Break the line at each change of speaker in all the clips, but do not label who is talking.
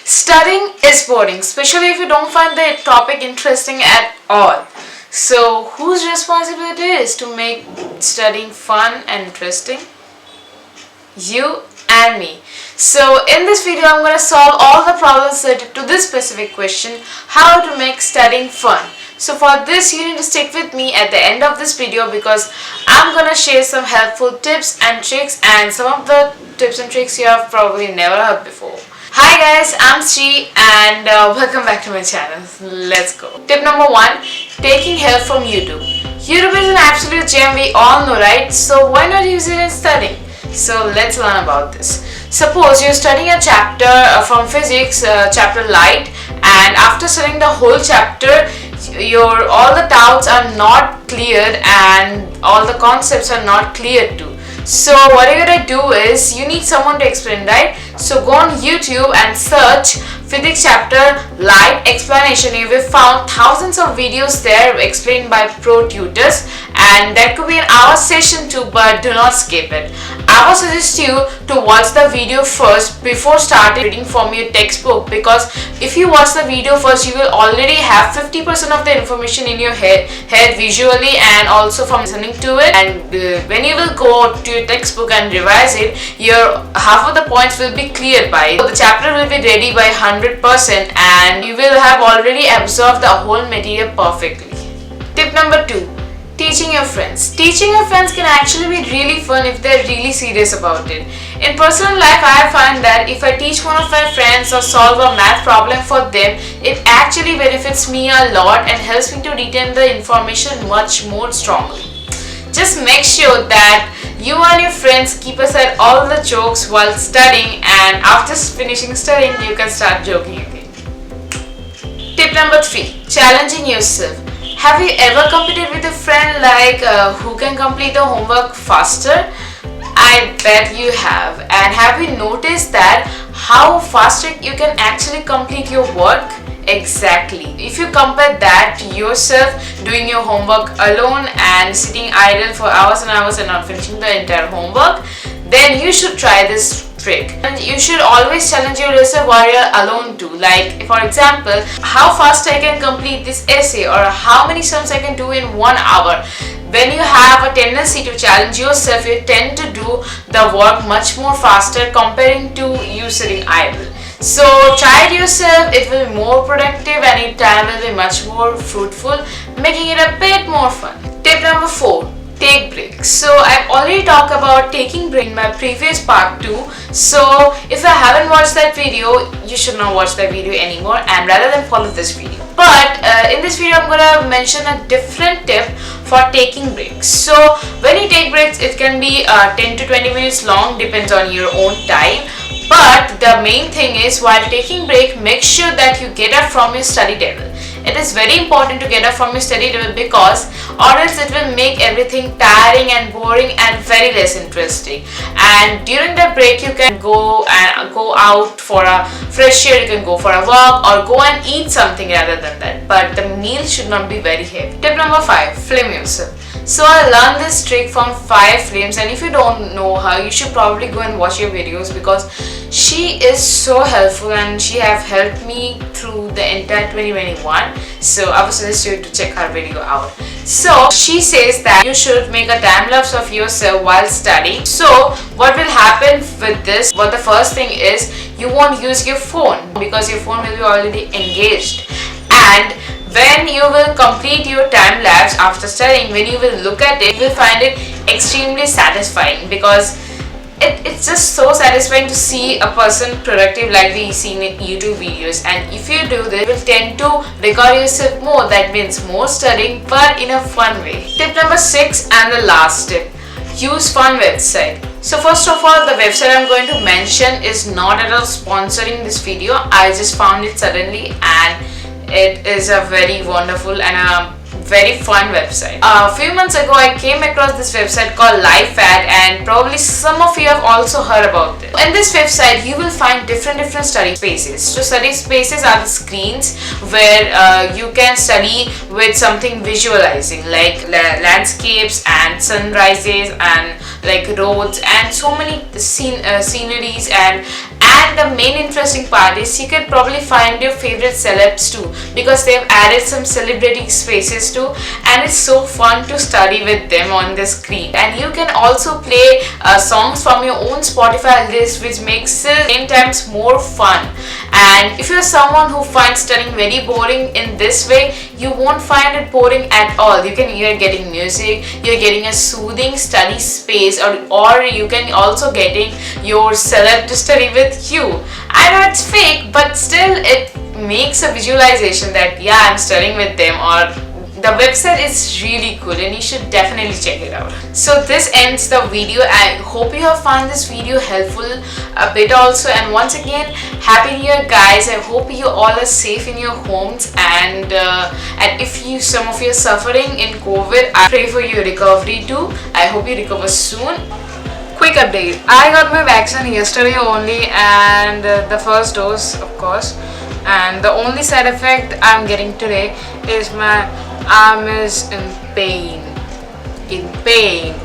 Studying is boring, especially if you don't find the topic interesting at all. So, whose responsibility is to make studying fun and interesting? You and me. So, in this video, I'm going to solve all the problems related to this specific question, how to make studying fun. So for this, you need to stick with me at the end of this video because I'm gonna share some helpful tips and tricks and some of the tips and tricks you have probably never heard before. Hi guys, I'm Sri and welcome back to my channel. Let's go. Tip number 1, taking help from YouTube. YouTube is an absolute gem, we all know, right? So why not use it in studying? So let's learn about this. Suppose you're studying a chapter from physics, chapter light, and after studying the whole chapter, all the doubts are not cleared and all the concepts are not cleared too. So what you're gonna do is you need someone to explain, right? So go on YouTube and search physics chapter light explanation. You will find thousands of videos there explained by pro tutors, and that could be an hour session too, but do not skip it. I would suggest you to watch the video first before starting reading from your textbook, because if you watch the video first, you will already have 50% of the information in your head visually and also from listening to it, and when you will go to your textbook and revise it, your half of the points will be cleared by it. So the chapter will be ready by 100% and you will have already absorbed the whole material perfectly. Tip number 2. Teaching your friends. Teaching your friends can actually be really fun if they're really serious about it. In personal life, I find that if I teach one of my friends or solve a math problem for them, it actually benefits me a lot and helps me to retain the information much more strongly. Just make sure that you and your friends keep aside all the jokes while studying, and after finishing studying, you can start joking again. Tip number 3. Challenging yourself. Have you ever competed with a friend like who can complete the homework faster? I bet you have. And have you noticed that how faster you can actually complete your work? Exactly. If you compare that to yourself doing your homework alone and sitting idle for hours and hours and not finishing the entire homework, then you should try this trick. And you should always challenge yourself while you're alone too. Like, for example, how fast I can complete this essay or how many sums I can do in 1 hour. When you have a tendency to challenge yourself, you tend to do the work much more faster comparing to you sitting idle. So try it yourself, it will be more productive and your time will be much more fruitful, making it a bit more fun. Tip number 4. Take breaks. So I've already talked about taking break in my previous part 2. So if you haven't watched that video, you should not watch that video anymore and rather than follow this video. But in this video, I'm gonna mention a different tip for taking breaks. So when you take breaks, it can be 10 to 20 minutes long, depends on your own time. But the main thing is, while taking break, make sure that you get up from your study table. It is very important to get up from your study table because or else it will make everything tiring and boring and very less interesting. And during the break, you can go out for a fresh air, you can go for a walk or go and eat something rather than that. But the meal should not be very heavy. Tip number 5. Film yourself. So I learned this trick from 5 Frames, and if you don't know her, you should probably go and watch her videos because she is so helpful and she have helped me through the entire 2021. So I would suggest you to check her video out. So she says that you should make a time lapse of yourself while studying. So what will happen with this? Well, the first thing is you won't use your phone because your phone will be already engaged, and when you will complete your time lapse after studying, when you will look at it, you will find it extremely satisfying because it's just so satisfying to see a person productive like we see in YouTube videos. And if you do this, you will tend to record yourself more. That means more studying, but in a fun way. Tip number 6 and the last tip. Use fun website. So first of all, the website I'm going to mention is not at all sponsoring this video. I just found it suddenly and it is a very wonderful and a very fun website. A few months ago, I came across this website called LifeAd, and probably some of you have also heard about it. In this website, you will find different study spaces. So study spaces are the screens where you can study with something visualizing like landscapes and sunrises and like roads and so many sceneries and And the main interesting part is you can probably find your favorite celebs too, because they've added some celebrity spaces too, and it's so fun to study with them on the screen. And you can also play songs from your own Spotify list, which makes it 10 times more fun. And if you're someone who finds studying very boring in this way, you won't find it boring at all. You're getting music, you're getting a soothing study space, or you can also getting your celeb to study with you. I know it's fake, but still it makes a visualization that yeah, I'm studying with them, or the website is really good and you should definitely check it out. So this ends the video. I hope you have found this video helpful a bit also, and once again, happy new year guys. I hope you all are safe in your homes, and if some of you are suffering in COVID, I pray for your recovery too. I hope you recover soon. Quick update, I got my vaccine yesterday only, and the first dose of course, and the only side effect I'm getting today is my arm is in pain.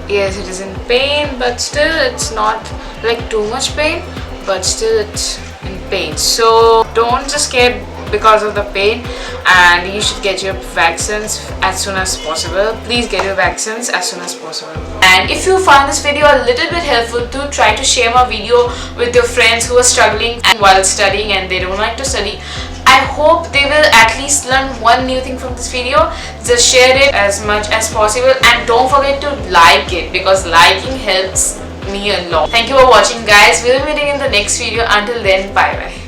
Yes, it is in pain, but still it's not like too much pain, but still it's in pain. So don't just get because of the pain, and you should get your vaccines as soon as possible. Please get your vaccines as soon as possible. And if you found this video a little bit helpful, do try to share my video with your friends who are struggling while studying and they don't like to study. I hope they will at least learn one new thing from this video. Just share it as much as possible, and don't forget to like it, because liking helps me a lot. Thank you for watching guys. We'll be meeting in the next video. Until then, bye bye.